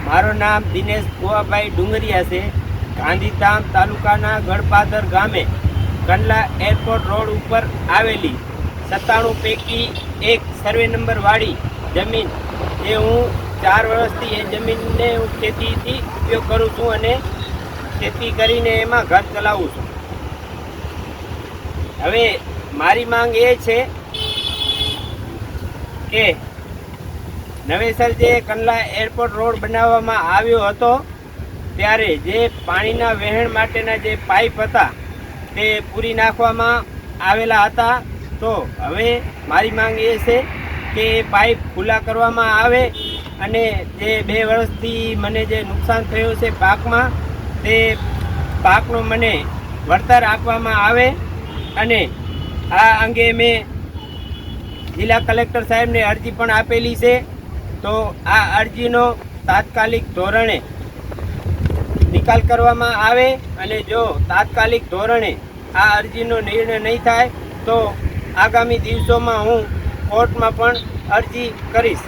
મારું નામ દિનેશ કુવાભાઈ ડુંગરિયા છે. ગાંધીધામ તાલુકાના ગળપાદર ગામે કંડલા એરપોર્ટ રોડ ઉપર આવેલી 97 પૈકી એક સર્વે નંબર વાળી જમીન જે હું 4 વર્ષથી એ જમીનને હું ખેતીથી ઉપયોગ કરું છું અને ખેતી કરીને એમાં ઘર ચલાવું છું. હવે મારી માંગ એ છે કે નવેસર જે કંડલા એરપોર્ટ રોડ બનાવવામાં આવ્યો હતો ત્યારે જે પાણીના વહેણ માટેના જે પાઇપ હતા તે પૂરી નાખવામાં આવેલા હતા. તો હવે મારી માંગ એ છે કે એ પાઇપ ખુલ્લા કરવામાં આવે અને જે 2 વર્ષથી મને જે નુકસાન થયું છે પાકમાં તે પાકનું મને વળતર આપવામાં આવે. અને આ અંગે મેં જિલ્લા કલેક્ટર સાહેબને અરજી પણ આપેલી છે. તો આ અરજીનો તાત્કાલિક ધોરણે નિકાલ કરવામાં આવે અને જો તાત્કાલિક ધોરણે આ અરજીનો નિર્ણય નહીં થાય તો આગામી દિવસોમાં હું કોર્ટમાં પણ અરજી કરીશ.